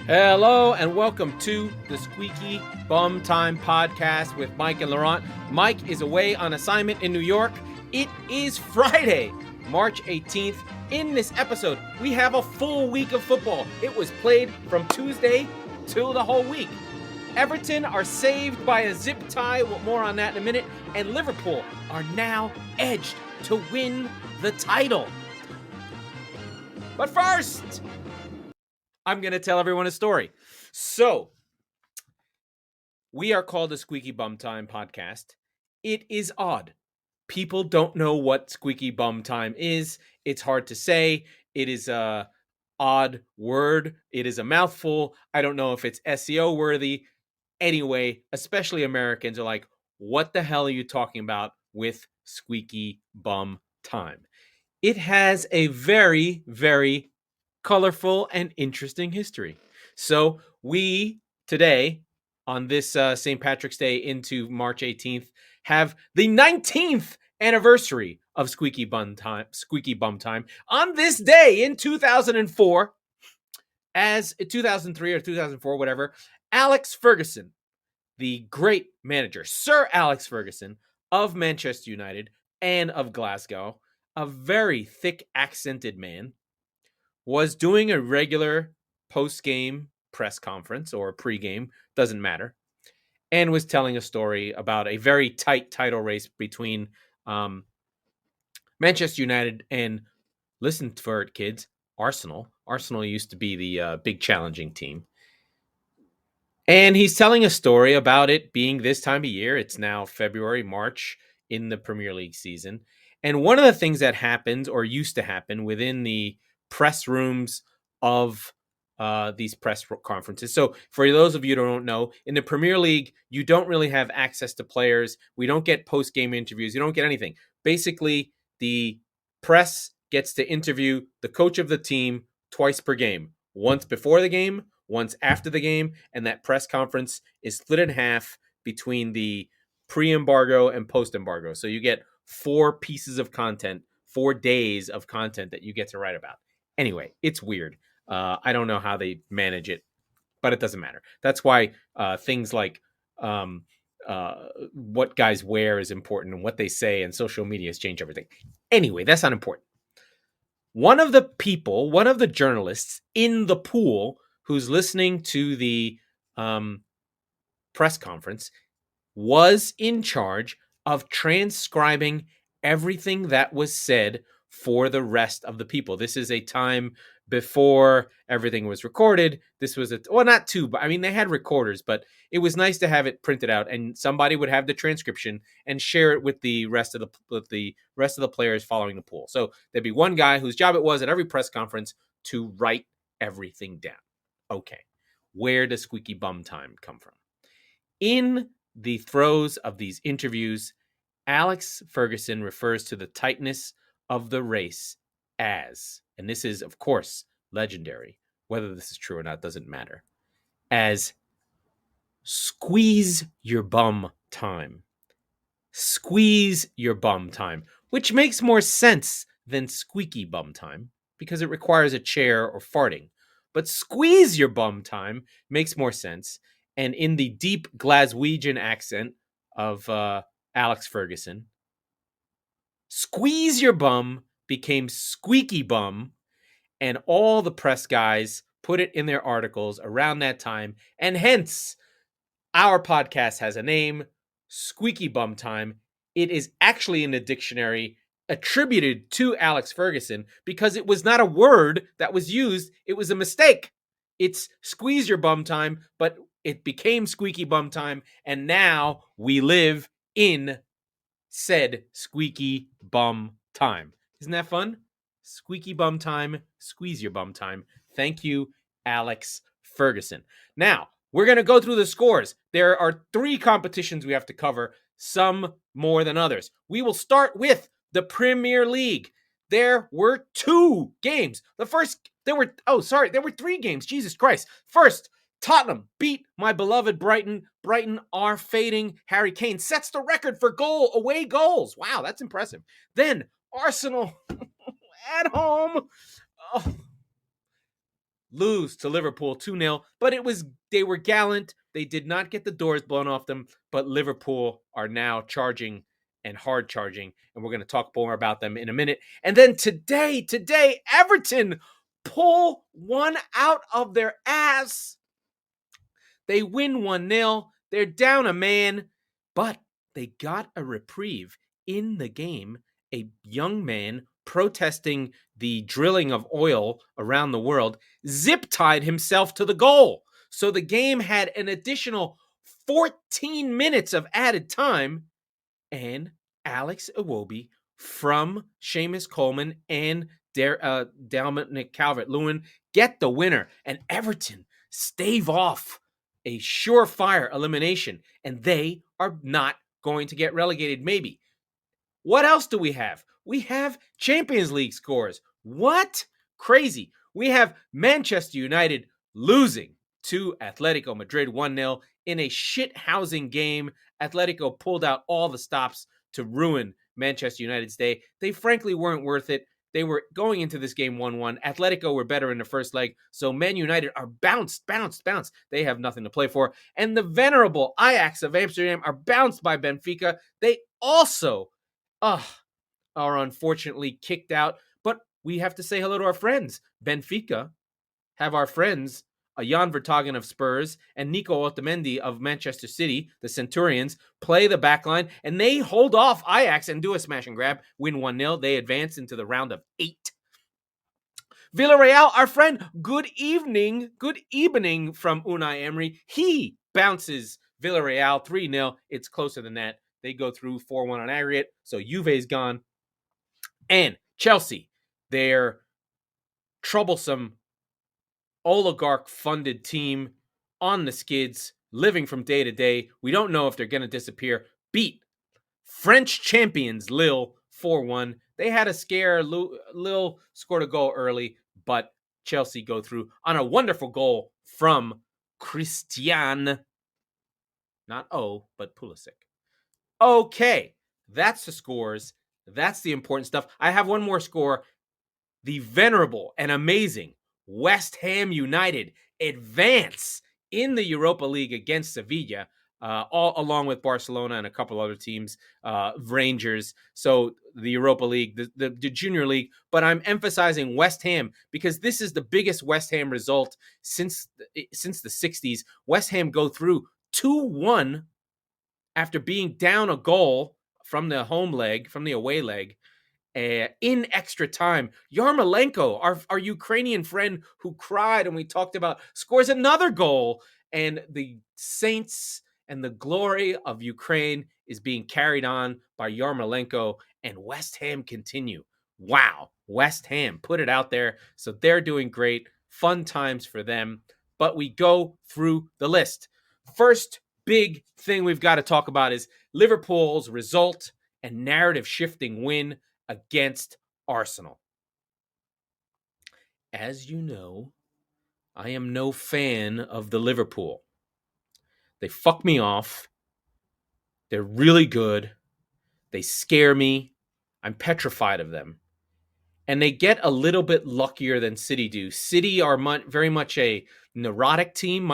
Hello and welcome to the Squeaky Bum Time Podcast with Mike and Laurent. Mike is away on assignment in New York. It is Friday, March 18th. In this episode, we have a full week of football. It was played from Tuesday to the whole week. Everton are saved by a zip tie. Well, more on that in a minute. And Liverpool are now edged to win the title. But first, I'm going to tell everyone a story. So, we are called the Squeaky Bum Time Podcast. It is odd. People don't know what Squeaky Bum Time is. It's hard to say. It is a odd word. It is a mouthful. I don't know if it's SEO worthy. Anyway, especially Americans are like, what the hell are you talking about with Squeaky Bum Time? It has a very, very colorful and interesting history. So we today, on this St. Patrick's Day into March 18th, have the 19th anniversary of Squeaky Bum Time. On this day in 2004, as 2003 or 2004, whatever, Alex Ferguson, the great manager, Sir Alex Ferguson of Manchester United and of Glasgow, a very thick accented man, was doing a regular post-game press conference or pre-game, doesn't matter, and was telling a story about a very tight title race between Manchester United and, listen for it, kids, Arsenal. Arsenal used to be the big challenging team. And he's telling a story about it being this time of year. It's now February, March in the Premier League season. And one of the things that happens or used to happen within the press rooms of these press conferences. So for those of you who don't know, in the Premier League, you don't really have access to players. We don't get post-game interviews. You don't get anything. Basically, the press gets to interview the coach of the team twice per game. Once before the game, once after the game, and that press conference is split in half between the pre-embargo and post-embargo. So you get 4 pieces of content, 4 days of content that you get to write about. Anyway, it's weird. I don't know how they manage it, but it doesn't matter. That's why things like what guys wear is important and what they say and social media has changed everything. Anyway, that's not important. One of the journalists in the pool who's listening to the press conference was in charge of transcribing everything that was said for the rest of the people. This is a time before everything was recorded. This was not two, but I mean, they had recorders, but it was nice to have it printed out and somebody would have the transcription and share it with the rest of the players following the pool. So there'd be one guy whose job it was at every press conference to write everything down. Okay. Where does Squeaky Bum Time come from? In the throes of these interviews, Alex Ferguson refers to the tightness of the race as, and this is, of course, legendary, whether this is true or not doesn't matter, as squeeze your bum time. Squeeze your bum time, which makes more sense than squeaky bum time because it requires a chair or farting. But squeeze your bum time makes more sense. And in the deep Glaswegian accent of Alex Ferguson, squeeze your bum became squeaky bum, and all the press guys put it in their articles around that time. And hence, our podcast has a name, Squeaky Bum Time. It is actually in the dictionary attributed to Alex Ferguson because it was not a word that was used. It was a mistake. It's squeeze your bum time, but it became Squeaky Bum Time, and now we live in said Squeaky Bum Time. Isn't that fun? Squeaky Bum Time, squeeze your bum time. Thank you, Alex Ferguson. Now, we're going to go through the scores. There are 3 competitions we have to cover, some more than others. We will start with the Premier League. There were 2 games. There were 3 games. Jesus Christ. First, Tottenham beat my beloved Brighton. Brighton are fading. Harry Kane sets the record for away goals. Wow, that's impressive. Then Arsenal at home lose to Liverpool 2-0, but they were gallant. They did not get the doors blown off them, but Liverpool are now charging and hard charging, and we're going to talk more about them in a minute. And then today, Everton pull one out of their ass. They win 1-0. They're down a man, but they got a reprieve in the game. A young man protesting the drilling of oil around the world zip-tied himself to the goal. So the game had an additional 14 minutes of added time, and Alex Iwobi from Seamus Coleman and Dominic Calvert-Lewin get the winner, and Everton stave off a surefire elimination, and they are not going to get relegated, maybe. What else do we have? We have Champions League scores. What? Crazy. We have Manchester United losing to Atletico Madrid 1-0 in a shit-housing game. Atletico pulled out all the stops to ruin Manchester United's day. They frankly weren't worth it. They were going into this game 1-1. Atletico were better in the first leg, so Man United are bounced. They have nothing to play for. And the venerable Ajax of Amsterdam are bounced by Benfica. They also are unfortunately kicked out, but we have to say hello to our friends. Benfica have our friends, Jan Vertonghen of Spurs and Nico Otamendi of Manchester City, the Centurions, play the backline, and they hold off Ajax and do a smash and grab, win 1-0. They advance into the round of 8. Villereal, our friend, good evening from Unai Emery. He bounces Villereal 3-0. It's closer than that. They go through 4-1 on aggregate, so Juve's gone. And Chelsea, their troublesome oligarch-funded team on the skids, living from day to day. We don't know if they're going to disappear. Beat French champions Lille 4-1. They had a scare. Lille scored a goal early, but Chelsea go through on a wonderful goal from Christian. Not but Pulisic. Okay, that's the scores. That's the important stuff. I have one more score. The venerable and amazing West Ham United advance in the Europa League against Sevilla, all along with Barcelona and a couple other teams, Rangers. So the Europa League, the Junior League. But I'm emphasizing West Ham because this is the biggest West Ham result since the 60s. West Ham go through 2-1 after being down a goal from the away leg, in extra time. Yarmolenko, our Ukrainian friend who cried and we talked about, scores another goal, and the saints and the glory of Ukraine is being carried on by Yarmolenko, and West Ham continue. Wow, West Ham put it out there, so they're doing great. Fun times for them. But we go through the list. First big thing we've got to talk about is Liverpool's result and narrative shifting win against Arsenal. As you know, I am no fan of the Liverpool. They fuck me off. They're really good. They scare me. I'm petrified of them. And they get a little bit luckier than City do. City are very much a neurotic team.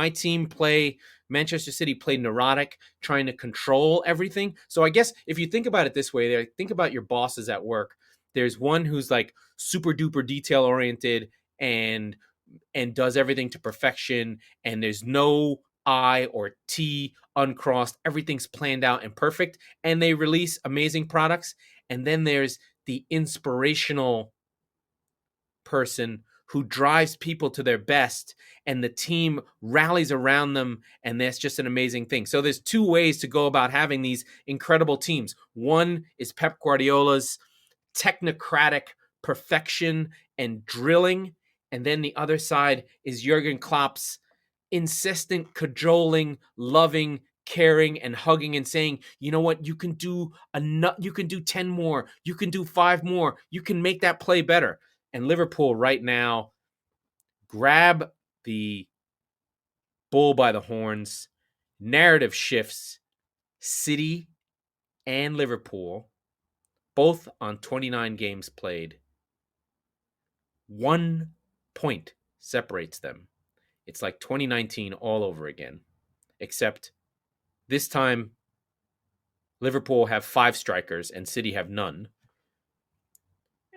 Manchester City play neurotic, trying to control everything. So I guess if you think about it this way, think about your bosses at work. There's one who's like super duper detail oriented and does everything to perfection, and there's no I or T uncrossed. Everything's planned out and perfect, and they release amazing products. And then there's the inspirational person who drives people to their best, and the team rallies around them, and that's just an amazing thing. So there's two ways to go about having these incredible teams. One is Pep Guardiola's technocratic perfection and drilling, and then the other side is Jurgen Klopp's insistent, cajoling, loving, caring, and hugging and saying, you know what, you can do 10 more, you can do 5 more, you can make that play better. And Liverpool right now grab the bull by the horns. Narrative shifts. City and Liverpool, both on 29 games played, 1 point separates them. It's like 2019 all over again, except this time Liverpool have 5 strikers and City have none.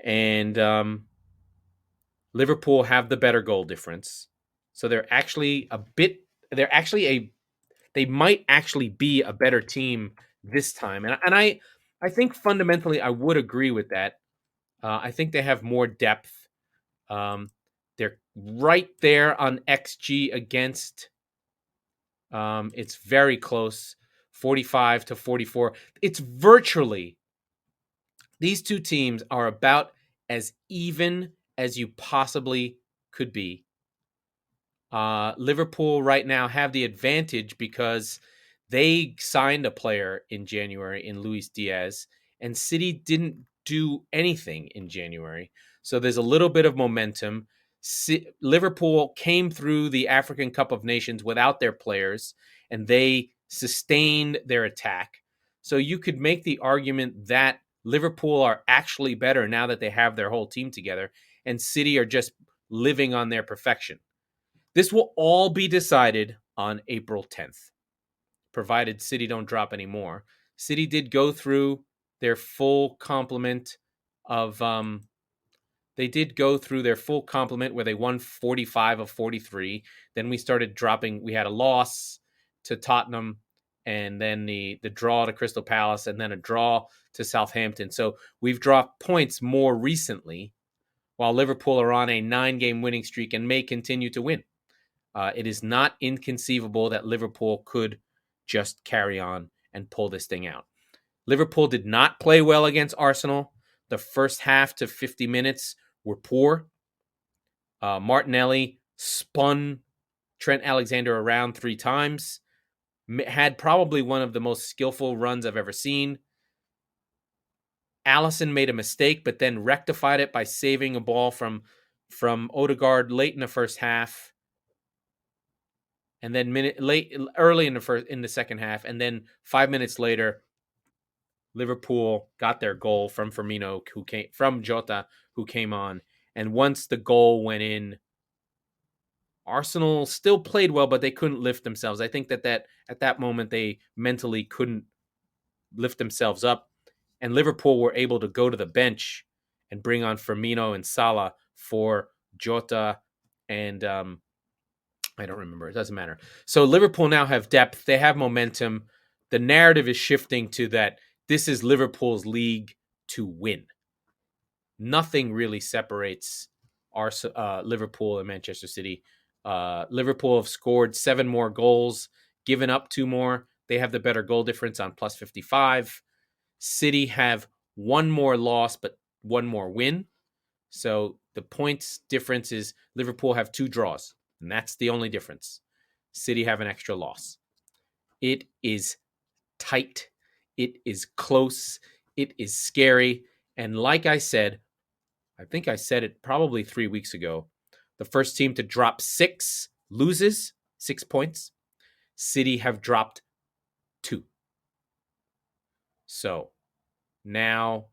And Liverpool have the better goal difference. So they might actually be a better team this time. And I think fundamentally I would agree with that. I think they have more depth. They're right there on XG against. It's very close, 45 to 44. It's virtually, these two teams are about as even as you possibly could be. Liverpool right now have the advantage because they signed a player in January in Luis Diaz, and City didn't do anything in January. So there's a little bit of momentum. Liverpool came through the African Cup of Nations without their players, and they sustained their attack. So you could make the argument that Liverpool are actually better now that they have their whole team together, and City are just living on their perfection. This will all be decided on April 10th, provided City don't drop any more. City did go through their full complement of where they won 45 of 43. Then we started dropping. We had a loss to Tottenham, and then the draw to Crystal Palace, and then a draw to Southampton. So we've dropped points more recently, while Liverpool are on a 9-game winning streak and may continue to win. It is not inconceivable that Liverpool could just carry on and pull this thing out. Liverpool did not play well against Arsenal. The first half to 50 minutes were poor. Martinelli spun Trent Alexander around 3 times. Had probably one of the most skillful runs I've ever seen. Alisson made a mistake, but then rectified it by saving a ball from Odegaard late in the first half. And then early in the second half, and then 5 minutes later, Liverpool got their goal from from Jota, who came on. And once the goal went in, Arsenal still played well, but they couldn't lift themselves. I think that at that moment they mentally couldn't lift themselves up, and Liverpool were able to go to the bench and bring on Firmino and Salah for Jota and I don't remember. It doesn't matter. So Liverpool now have depth. They have momentum. The narrative is shifting to that this is Liverpool's league to win. Nothing really separates Liverpool and Manchester City. Liverpool have scored 7 more goals, given up 2 more. They have the better goal difference on plus 55. City have 1 more loss, but 1 more win. So the points difference is Liverpool have 2 draws. And that's the only difference. City have an extra loss. It is tight. It is close. It is scary. And like I said, I think I said it probably 3 weeks ago, the first team to drop 6 loses 6 points. City have dropped 2. So now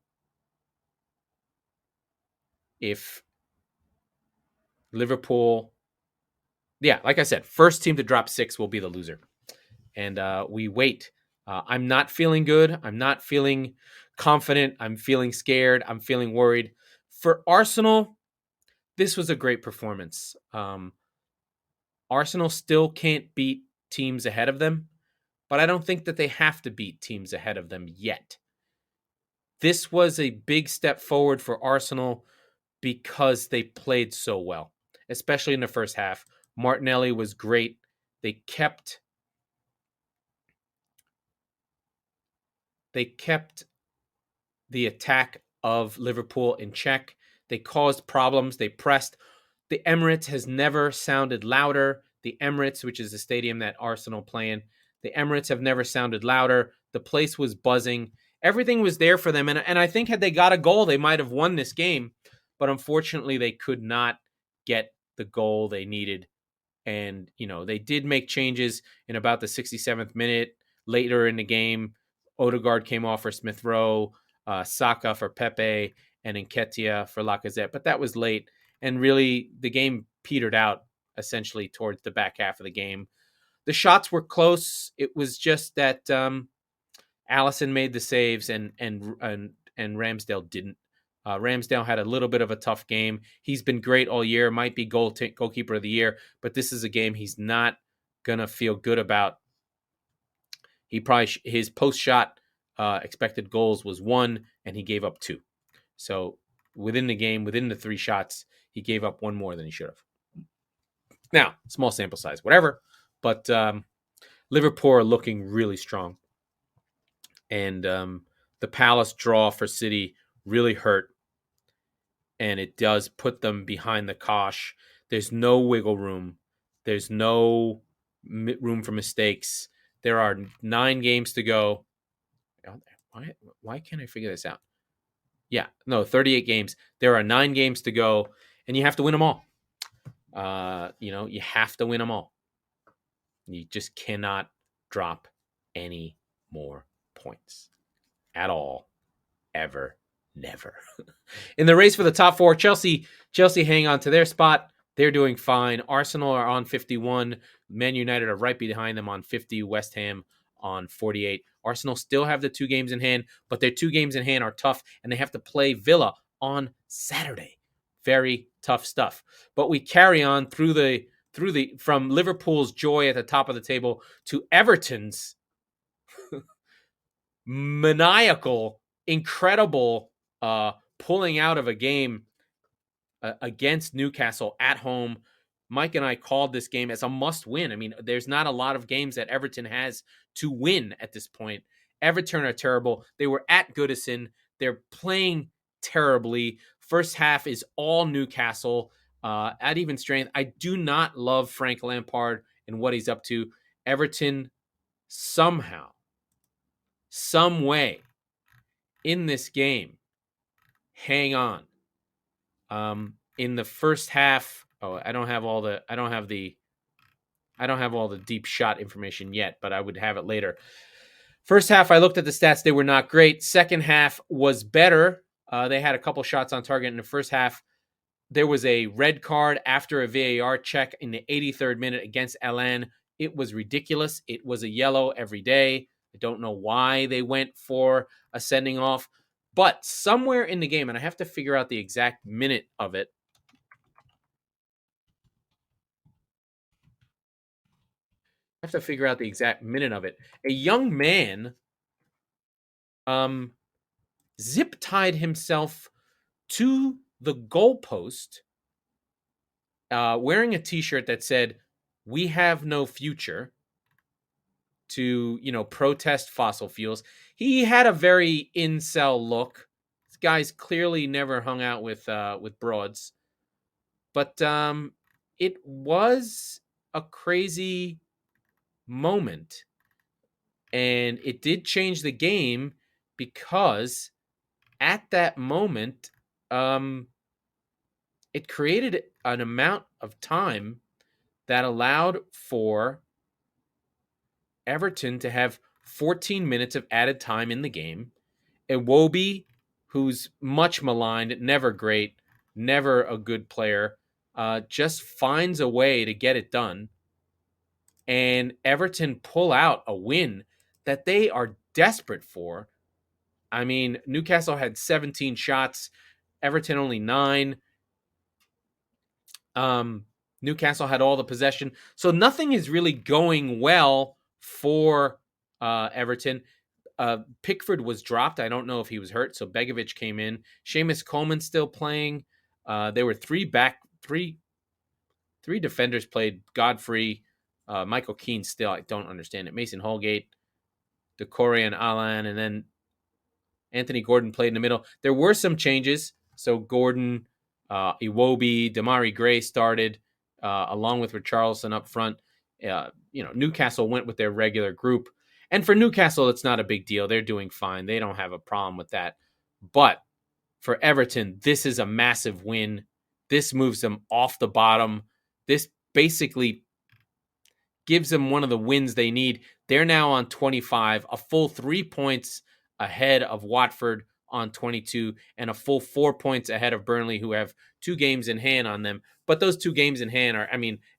if Liverpool... Yeah, like I said, first team to drop 6 will be the loser. And we wait. I'm not feeling good. I'm not feeling confident. I'm feeling scared. I'm feeling worried. For Arsenal, this was a great performance. Arsenal still can't beat teams ahead of them, but I don't think that they have to beat teams ahead of them yet. This was a big step forward for Arsenal because they played so well, especially in the first half. Martinelli was great. They kept the attack of Liverpool in check. They caused problems. They pressed. The Emirates has never sounded louder. The Emirates, which is the stadium that Arsenal play in, the Emirates have never sounded louder. The place was buzzing. Everything was there for them. And I think had they got a goal, they might have won this game. But unfortunately, they could not get the goal they needed. And, they did make changes in about the 67th minute. Later in the game, Odegaard came off for Smith Rowe, Saka for Pepe, and Nketiah for Lacazette. But that was late. And really, the game petered out essentially towards the back half of the game. The shots were close. It was just that Allison made the saves and Ramsdale didn't. Ramsdale had a little bit of a tough game. He's been great all year. Might be goalkeeper of the year, but this is a game he's not gonna feel good about. He probably his post shot expected goals was 1, and he gave up 2. So within the game, within the 3 shots, he gave up 1 more than he should have. Now, small sample size, whatever. But Liverpool are looking really strong. And the Palace draw for City really hurt. And it does put them behind the cosh. There's no wiggle room. There's no room for mistakes. There are 9 games to go. Why can't I figure this out? 38 games. There are 9 games to go, and you have to win them all. You have to win them all. You just cannot drop any more points at all, ever, never. In the race for the top 4, Chelsea hang on to their spot. They're doing fine. Arsenal are on 51. Man United are right behind them on 50. West Ham on 48. Arsenal still have the 2 games in hand, but their 2 games in hand are tough, and they have to play Villa on Saturday. Very tough stuff. But we carry on through the from Liverpool's joy at the top of the table to Everton's maniacal, incredible pulling out of a game against Newcastle at home. Mike and I called this game as a must-win. I mean, there's not a lot of games that Everton has to win at this point. Everton are terrible. They were at Goodison. They're playing terribly. First half is all Newcastle at even strength. I do not love Frank Lampard and what he's up to. Everton somehow, some way in this game, hang on. In the first half, I don't have all the deep shot information yet, but I would have it later. First half, I looked at the stats. They were not great. Second half was better. They had a couple shots on target in the first half. There was a red card after a VAR check in the 83rd minute against Elan. It was ridiculous. It was a yellow every day. I don't know why they went for a sending off. But somewhere in the game, and I have to figure out the exact minute of it. A young man zip tied himself to the goalpost wearing a t-shirt that said, "We have no future," to, protest fossil fuels. He had a very incel look. This guy's clearly never hung out with broads. But it was a crazy moment. And it did change the game because at that moment, it created an amount of time that allowed for Everton to have 14 minutes of added time in the game. Iwobi, who's much maligned, never great, never a good player, just finds a way to get it done. And Everton pull out a win that they are desperate for. I mean, Newcastle had 17 shots, Everton only 9. Newcastle had all the possession. So nothing is really going well for Everton. Pickford was dropped. I don't know if he was hurt, so Begovic came in. Seamus Coleman still playing. There were three defenders played. Godfrey, Michael Keane still. I don't understand it. Mason Holgate, Decore and Alan, and then Anthony Gordon played in the middle. There were some changes. So Gordon, Iwobi, Damari Gray started along with Richarlison up front. Newcastle went with their regular group. And for Newcastle, it's not a big deal. They're doing fine. They don't have a problem with that. But for Everton, this is a massive win. This moves them off the bottom. This basically gives them one of the wins they need. They're now on 25, a full 3 points ahead of Watford on 22 and a full 4 points ahead of Burnley, who have 2 games in hand on them. But those 2 games in hand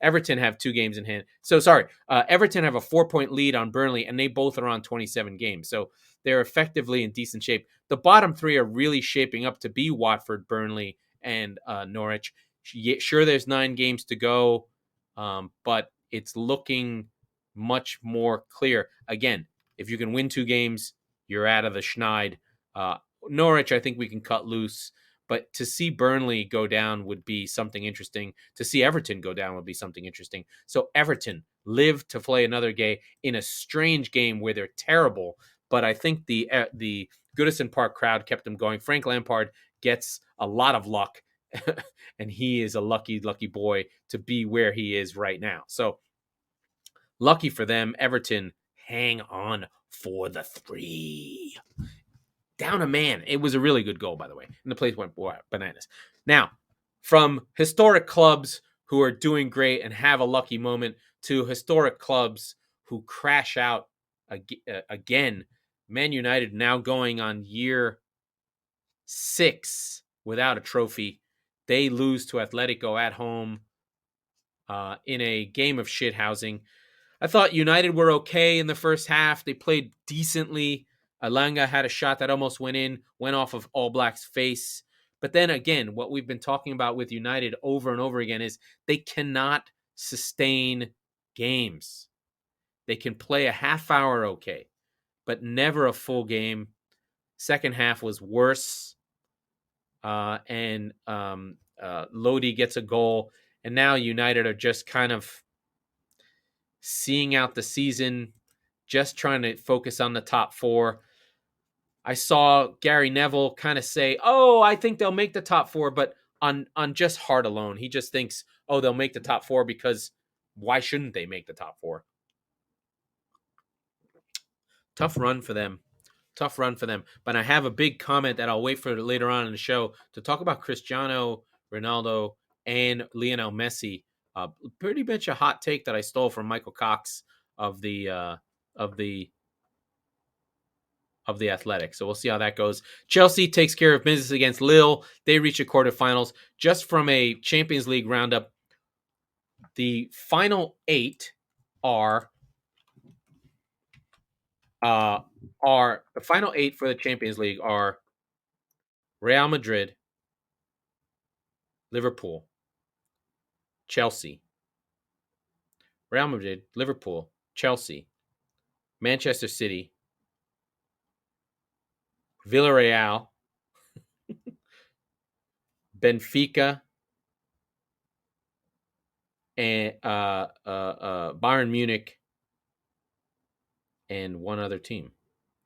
Everton have 2 games in hand. So sorry, Everton have a 4-point lead on Burnley, and they both are on 27 games. So they're effectively in decent shape. The bottom 3 are really shaping up to be Watford, Burnley, and Norwich. Sure, there's 9 games to go, but it's looking much more clear. Again, if you can win 2 games, you're out of the schneid. Norwich, I think we can cut loose. But to see Burnley go down would be something interesting. To see Everton go down would be something interesting. So Everton live to play another game in a strange game where they're terrible. But I think the Goodison Park crowd kept them going. Frank Lampard gets a lot of luck, and he is a lucky, lucky boy to be where he is right now. So lucky for them, Everton hang on for the 3. Down a man. It was a really good goal, by the way. And the place went bananas. Now, from historic clubs who are doing great and have a lucky moment to historic clubs who crash out again. Man United now going on year 6 without a trophy. They lose to Atletico at home in a game of shithousing. I thought United were okay in the first half. They played decently. Alanga had a shot that almost went off of All Black's face. But then again, what we've been talking about with United over and over again is they cannot sustain games. They can play a half hour okay, but never a full game. Second half was worse. And Lodi gets a goal. And now United are just kind of seeing out the season, just trying to focus on the top 4. I saw Gary Neville kind of say, I think they'll make the top 4, but on just heart alone. He just thinks, they'll make the top 4 because why shouldn't they make the top 4? Tough run for them. But I have a big comment that I'll wait for later on in the show to talk about Cristiano Ronaldo and Lionel Messi. Pretty much a hot take that I stole from Michael Cox of the Athletic. So we'll see how that goes. Chelsea takes care of business against Lille. They reach a quarterfinals. Just from a Champions League roundup, the final 8 are the final 8 for the Champions League are Real Madrid, Liverpool, Chelsea, Real Madrid, Liverpool, Chelsea, Manchester City, Villereal, Benfica, and Bayern Munich, and one other team.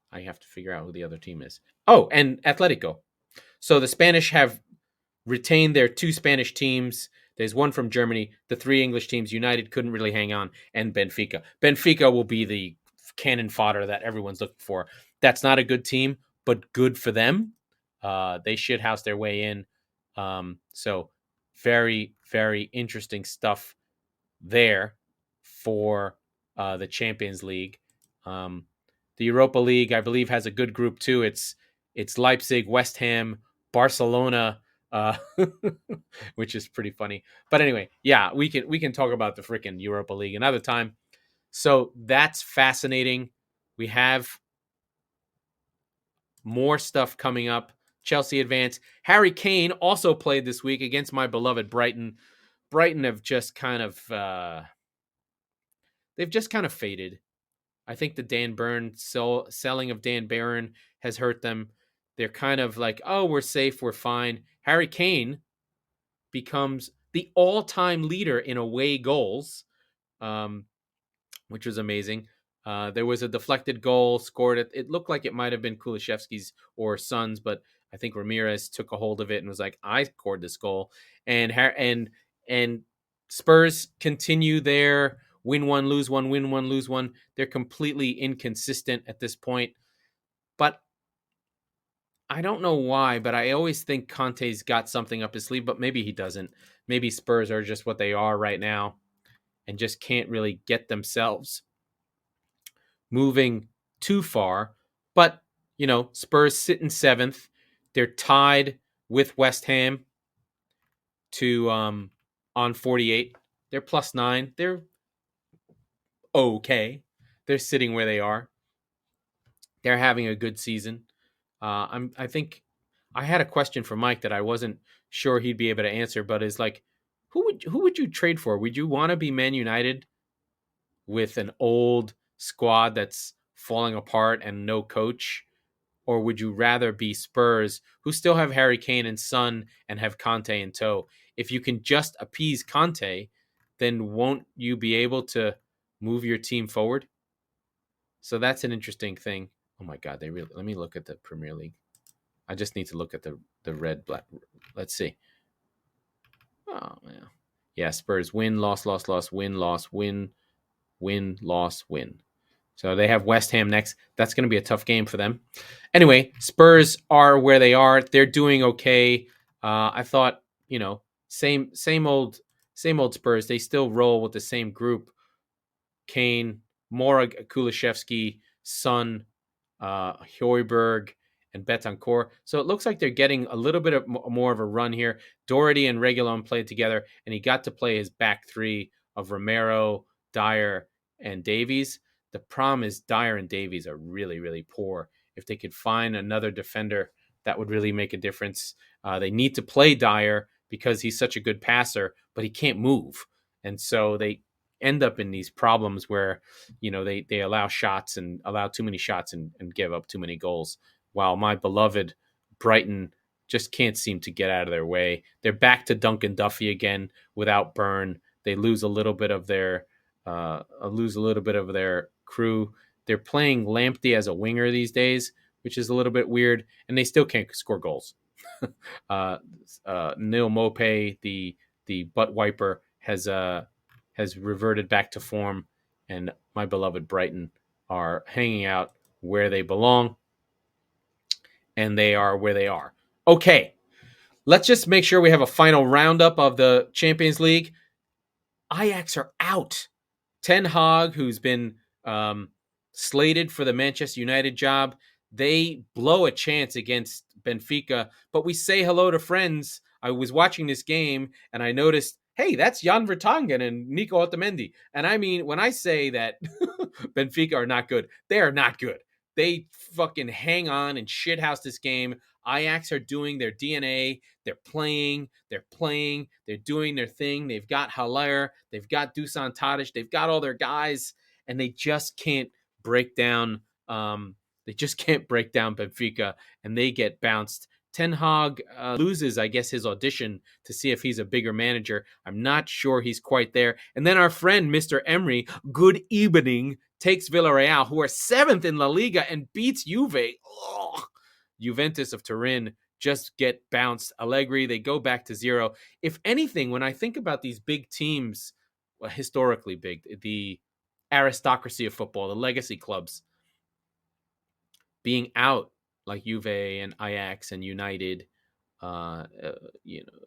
I have to figure out who the other team is. Oh, and Atletico. So the Spanish have retained their 2 Spanish teams. There's one from Germany. The 3 English teams, United couldn't really hang on, and Benfica. Benfica will be the cannon fodder that everyone's looking for. That's not a good team, but good for them. They shithouse their way in. So very, very interesting stuff there for the Champions League. The Europa League, I believe, has a good group too. It's Leipzig, West Ham, Barcelona, which is pretty funny. But anyway, yeah, we can talk about the freaking Europa League another time. So that's fascinating. We have more stuff coming up. Chelsea advance. Harry Kane also played this week against my beloved Brighton. Brighton have just kind of faded. I think the Dan Burn selling of Dan Barron has hurt them. They're kind of like, we're safe, we're fine. Harry Kane becomes the all-time leader in away goals, which was amazing. There was a deflected goal scored. It looked like it might have been Kulishevsky's or Son's, but I think Ramirez took a hold of it and was like, I scored this goal. And Spurs continue their win one, lose one, win one, lose one. They're completely inconsistent at this point. But I don't know why, but I always think Conte's got something up his sleeve, but maybe he doesn't. Maybe Spurs are just what they are right now and just can't really get themselves moving too far. But, Spurs sit in 7th. They're tied with West Ham to on 48. They're +9. They're okay. They're sitting where they are. They're having a good season. I think I had a question for Mike that I wasn't sure he'd be able to answer, but is like, who would you trade for? Would you want to be Man United with an old squad that's falling apart and no coach? Or would you rather be Spurs, who still have Harry Kane and Son and have Conte in tow? If you can just appease Conte, then won't you be able to move your team forward? So that's an interesting thing. Oh my God, let me look at the Premier League. I just need to look at the red, black. Let's see. Oh, yeah. Yeah, Spurs win, loss, win, loss, win, loss, win. So they have West Ham next. That's going to be a tough game for them. Anyway, Spurs are where they are. They're doing okay. I thought, same old Spurs. They still roll with the same group. Kane, Mora, Kulishevsky, Son, Højbjerg, and Betancourt. So it looks like they're getting a little bit of more of a run here. Doherty and Reguilon played together, and he got to play his back three of Romero, Dyer, and Davies. The problem is Dyer and Davies are really, really poor. If they could find another defender, that would really make a difference. They need to play Dyer because he's such a good passer, but he can't move. And so they end up in these problems where, they allow shots and allow too many shots and give up too many goals. While my beloved Brighton just can't seem to get out of their way. They're back to Duncan Duffy again without Burn. They lose a little bit of their crew. They're playing Lamptey as a winger these days, which is a little bit weird, and they still can't score goals. Neil Mopé, the butt wiper, has reverted back to form, and my beloved Brighton are hanging out where they belong, and they are where they are. Okay, let's just make sure we have a final roundup of the Champions League. Ajax are out. Ten Hag, who's been slated for the Manchester United job, they blow a chance against Benfica, but we say hello to friends. I was watching this game, and I noticed, hey, that's Jan Vertonghen and Nico Otamendi. And I mean, when I say that Benfica are not good, they are not good. They fucking hang on and shithouse this game. Ajax are doing their DNA. They're playing, they're doing their thing. They've got Haller, they've got Dusan Tadic, they've got all their guys, and they just can't break down Benfica, and they get bounced. Ten Hag loses, I guess, his audition to see if he's a bigger manager. I'm not sure he's quite there. And then our friend, Mr. Emery, good evening, takes Villarreal, who are 7th in La Liga, and beats Juve. Ugh. Juventus of Turin just get bounced. Allegri, they go back to 0. If anything, when I think about these big teams, historically big, the aristocracy of football, the legacy clubs, being out like Juve and Ajax and United,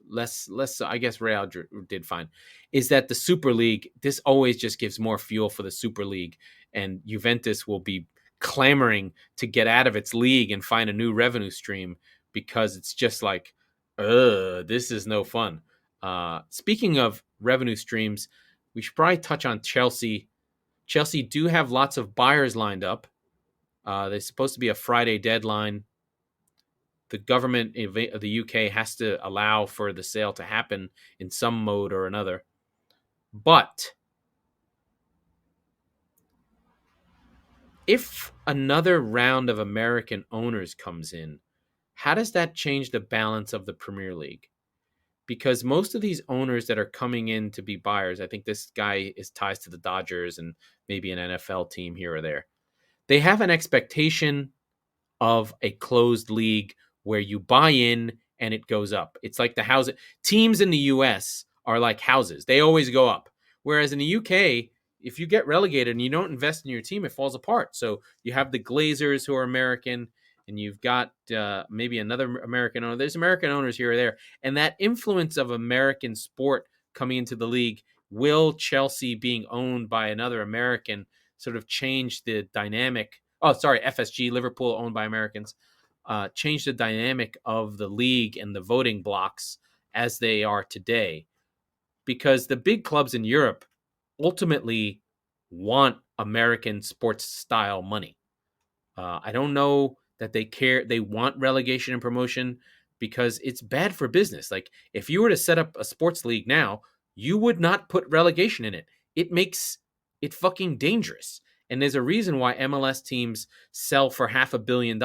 less so, I guess Real did fine, is that the Super League, this always just gives more fuel for the Super League, and Juventus will be clamoring to get out of its league and find a new revenue stream, because it's just like, this is no fun. Speaking of revenue streams, we should probably touch on Chelsea. Chelsea do have lots of buyers lined up. There's supposed to be a Friday deadline. The government of the UK has to allow for the sale to happen in some mode or another. But if another round of American owners comes in, how does that change the balance of the Premier League? Because most of these owners that are coming in to be buyers, I think this guy is ties to the Dodgers and maybe an NFL team here or there. They have an expectation of a closed league where you buy in and it goes up. It's like the house. Teams in the US are like houses. They always go up. Whereas in the UK, if you get relegated and you don't invest in your team, it falls apart. So you have the Glazers, who are American, and you've got maybe another American owner. There's American owners here or there. And that influence of American sport coming into the league, will Chelsea being owned by another American sort of change the dynamic? Oh, sorry, FSG, Liverpool, owned by Americans. change the dynamic of the league and the voting blocks as they are today, because the big clubs in Europe ultimately want American sports style money. I don't know that they care. They want relegation and promotion because it's bad for business. Like, if you were to set up a sports league now, you would not put relegation in it. It makes it fucking dangerous. And there's a reason why MLS teams sell for $500 million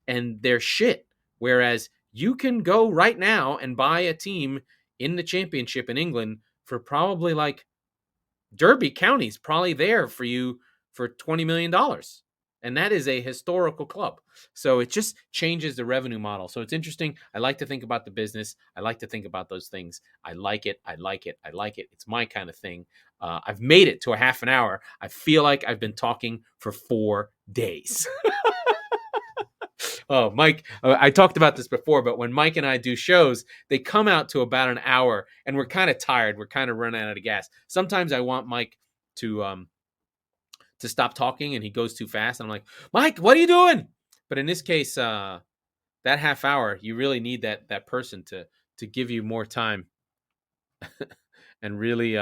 and they're shit. Whereas you can go right now and buy a team in the championship in England for probably, like, Derby County's probably there for you for $20 million. And that is a historical club. So it just changes the revenue model. So it's interesting. I like to think about the business. I like to think about those things. I like it. I like it. I like it. It's my kind of thing. I've made it to a half an hour. I feel like I've been talking for 4 days. Oh, Mike, I talked about this before, but when Mike and I do shows, they come out to about an hour and we're kind of tired. We're kind of running out of gas. Sometimes I want Mike to stop talking and he goes too fast. And I'm like, Mike, what are you doing? But in this case, that half hour, you really need that person to give you more time and really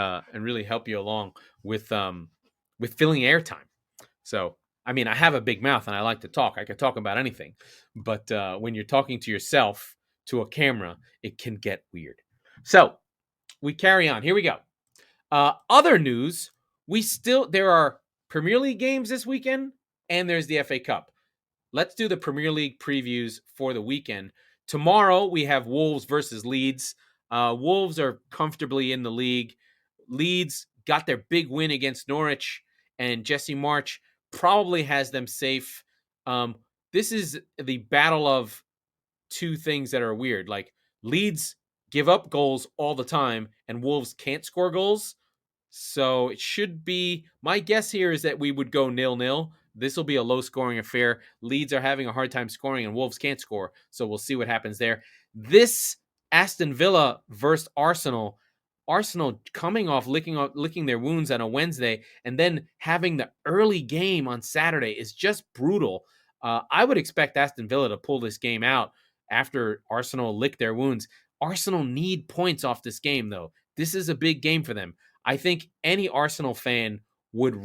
help you along with filling airtime. So, I mean, I have a big mouth and I like to talk. I can talk about anything. But when you're talking to yourself, to a camera, it can get weird. So we carry on. Here we go. Other news, there are Premier League games this weekend and there's the FA Cup. Let's do the Premier League previews for the weekend. Tomorrow we have Wolves versus Leeds. Wolves are comfortably in the league. Leeds got their big win against Norwich, and Jesse March probably has them safe. This is the battle of two things that are weird. Like, Leeds give up goals all the time, and Wolves can't score goals. So it should be, my guess here is that we would go 0-0. This will be a low-scoring affair. Leeds are having a hard time scoring, and Wolves can't score. So we'll see what happens there. This Aston Villa versus Arsenal. Arsenal coming off licking their wounds on a Wednesday, and then having the early game on Saturday is just brutal. I would expect Aston Villa to pull this game out after Arsenal lick their wounds. Arsenal need points off this game, though. This is a big game for them. I think any Arsenal fan would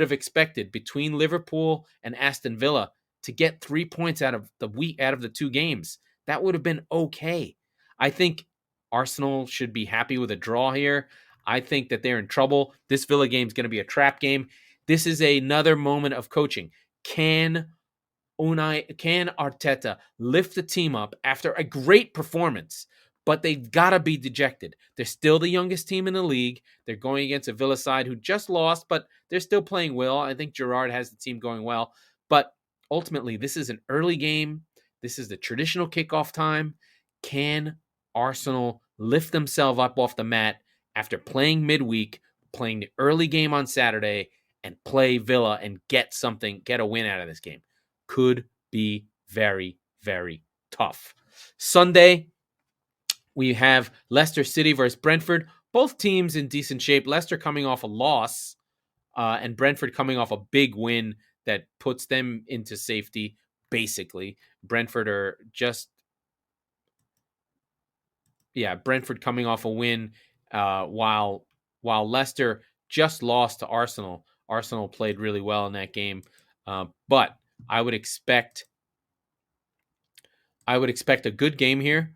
have expected between Liverpool and Aston Villa to get 3 points out of the 2 games. That would have been okay. I think Arsenal should be happy with a draw here. I think that they're in trouble. This Villa game is going to be a trap game. This is another moment of coaching. Can Arteta lift the team up after a great performance? But they've got to be dejected. They're still the youngest team in the league. They're going against a Villa side who just lost, but they're still playing well. I think Gerrard has the team going well. But ultimately, this is an early game. This is the traditional kickoff time. Can Arsenal lift themselves up off the mat after playing midweek, playing the early game on Saturday, and play Villa and get a win out of this game? Could be very, very tough. Sunday, we have Leicester City versus Brentford. Both teams in decent shape. Leicester coming off a loss and Brentford coming off a big win that puts them into safety, basically. Brentford coming off a win while Leicester just lost to Arsenal. Arsenal played really well in that game. But I would expect a good game here.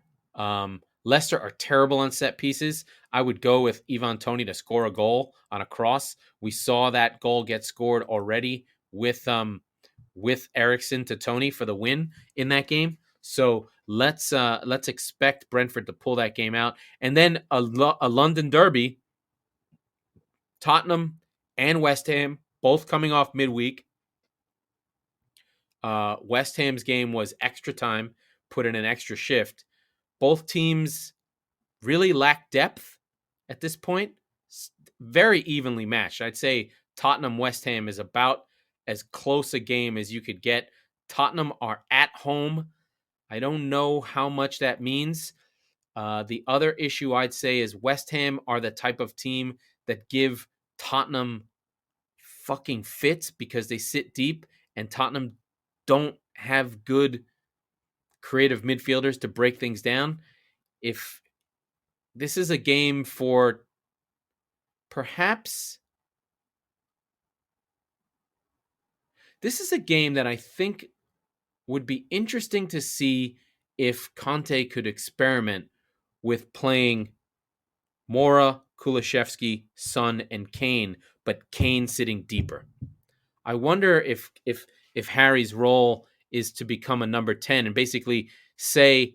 Leicester are terrible on set pieces. I would go with Ivan Toney to score a goal on a cross. We saw that goal get scored already with Eriksen to Toney for the win in that game. So let's expect Brentford to pull that game out. And then a London derby, Tottenham and West Ham, both coming off midweek. West Ham's game was extra time, put in an extra shift. Both teams really lack depth at this point. Very evenly matched. I'd say Tottenham-West Ham is about as close a game as you could get. Tottenham are at home. I don't know how much that means. The other issue I'd say is West Ham are the type of team that give Tottenham fucking fits because they sit deep, and Tottenham don't have good creative midfielders to break things down. If this is a game for perhaps, this is a game that I think would be interesting to see if Conte could experiment with playing Mora, Kulishevsky, Son, and Kane, but Kane sitting deeper. I wonder if Harry's role is to become a number 10 and basically say,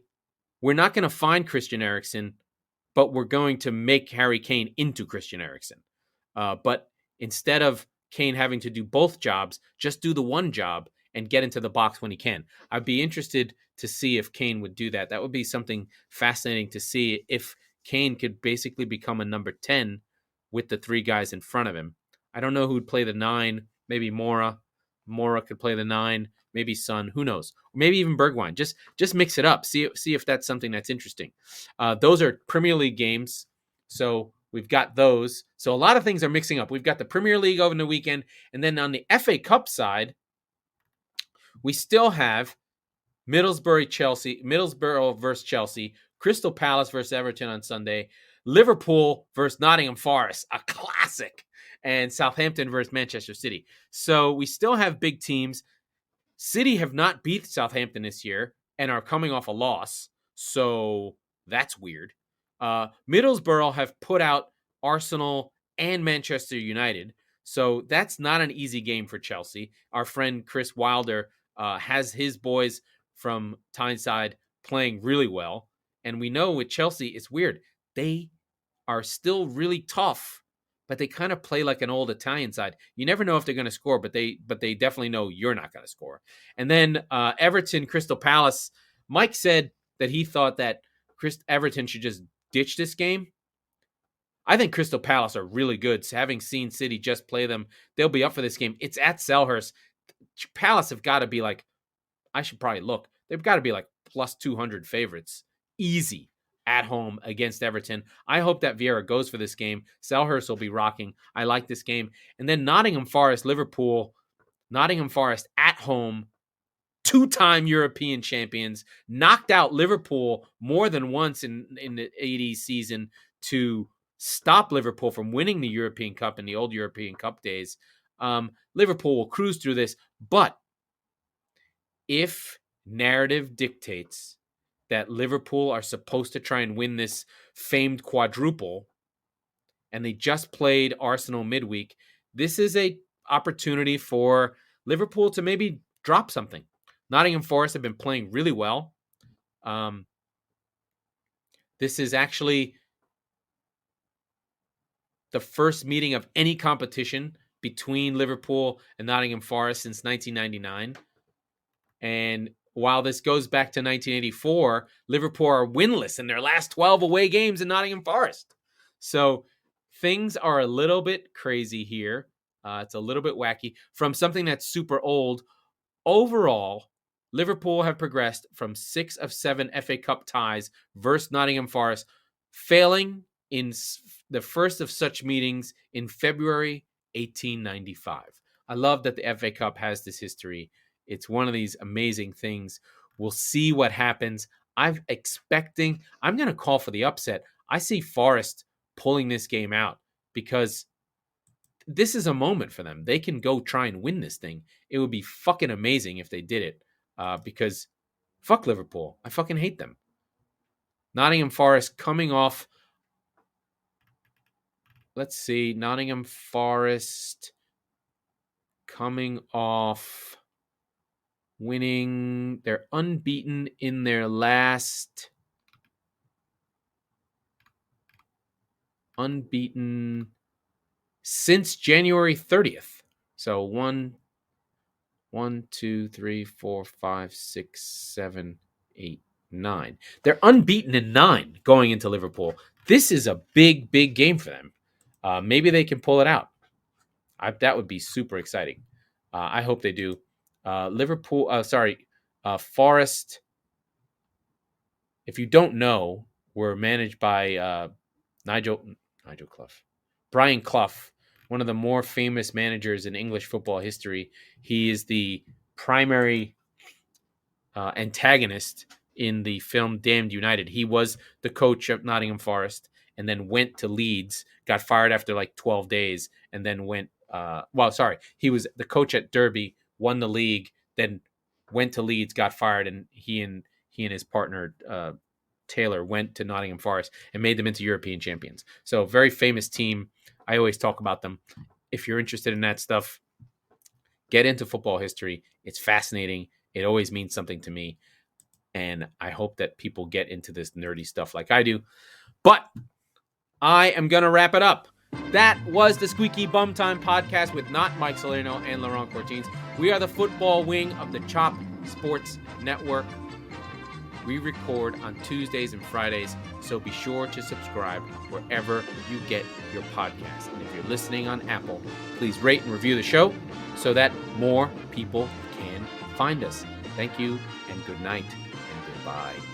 we're not going to find Christian Eriksen, but we're going to make Harry Kane into Christian Eriksen. But instead of Kane having to do both jobs, just do the one job and get into the box when he can. I'd be interested to see if Kane would do that. That would be something fascinating to see, if Kane could basically become a number 10 with the three guys in front of him. I don't know who would play the 9. Maybe Mora. Mora could play the 9. Maybe Son. Who knows? Maybe even Bergwijn. Just mix it up. See if that's something that's interesting. Those are Premier League games. So we've got those. So a lot of things are mixing up. We've got the Premier League over the weekend. And then on the FA Cup side, we still have Middlesbrough versus Chelsea, Crystal Palace versus Everton on Sunday, Liverpool versus Nottingham Forest, a classic, and Southampton versus Manchester City. So we still have big teams. City have not beat Southampton this year and are coming off a loss, so that's weird. Middlesbrough have put out Arsenal and Manchester United, so that's not an easy game for Chelsea. Our friend Chris Wilder has his boys from Tyneside playing really well. And we know with Chelsea, it's weird. They are still really tough, but they kind of play like an old Italian side. You never know if they're going to score, but they definitely know you're not going to score. And then Everton, Crystal Palace. Mike said that he thought that Everton should just ditch this game. I think Crystal Palace are really good. So having seen City just play them, they'll be up for this game. It's at Selhurst. Palace have got to be like, I should probably look. They've got to be like plus 200 favorites. Easy at home against Everton. I hope that Vieira goes for this game. Selhurst will be rocking. I like this game. And then Nottingham Forest, Liverpool. Nottingham Forest at home. 2-time European champions. Knocked out Liverpool more than once in the 80s season to stop Liverpool from winning the European Cup in the old European Cup days. Liverpool will cruise through this, but if narrative dictates that Liverpool are supposed to try and win this famed quadruple, and they just played Arsenal midweek, this is a opportunity for Liverpool to maybe drop something. Nottingham Forest have been playing really well. This is actually the first meeting of any competition between Liverpool and Nottingham Forest since 1999. And while this goes back to 1984, Liverpool are winless in their last 12 away games in Nottingham Forest. So things are a little bit crazy here. It's a little bit wacky. From something that's super old, overall, Liverpool have progressed from 6 of 7 FA Cup ties versus Nottingham Forest, failing in the first of such meetings in February 1895. I love that the FA Cup has this history. It's one of these amazing things. We'll see what happens. I'm going to call for the upset. I see Forest pulling this game out because this is a moment for them. They can go try and win this thing. It would be fucking amazing if they did it because fuck Liverpool. I fucking hate them. Nottingham Forest coming off. Let's see. Nottingham Forest coming off winning. They're unbeaten in their last since January 30th. So 1, 2, 3, 4, 5, 6, 7, 8, 9. They're unbeaten in 9 going into Liverpool. This is a big, big game for them. Maybe they can pull it out. That would be super exciting. I hope they do. Forest. If you don't know, were managed by Brian Clough, one of the more famous managers in English football history. He is the primary antagonist in the film Damned United. He was the coach of Nottingham Forest and then went to Leeds, got fired after like 12 days, and then went, he was the coach at Derby, won the league, then went to Leeds, got fired, and he and his partner, Taylor, went to Nottingham Forest and made them into European champions. So very famous team. I always talk about them. If you're interested in that stuff, get into football history. It's fascinating. It always means something to me. And I hope that people get into this nerdy stuff like I do. But I am going to wrap it up. That was the Squeaky Bum Time Podcast with not Mike Salerno and Laurent Cortines. We are the football wing of the Chop Sports Network. We record on Tuesdays and Fridays, so be sure to subscribe wherever you get your podcasts. And if you're listening on Apple, please rate and review the show so that more people can find us. Thank you, and good night, and goodbye.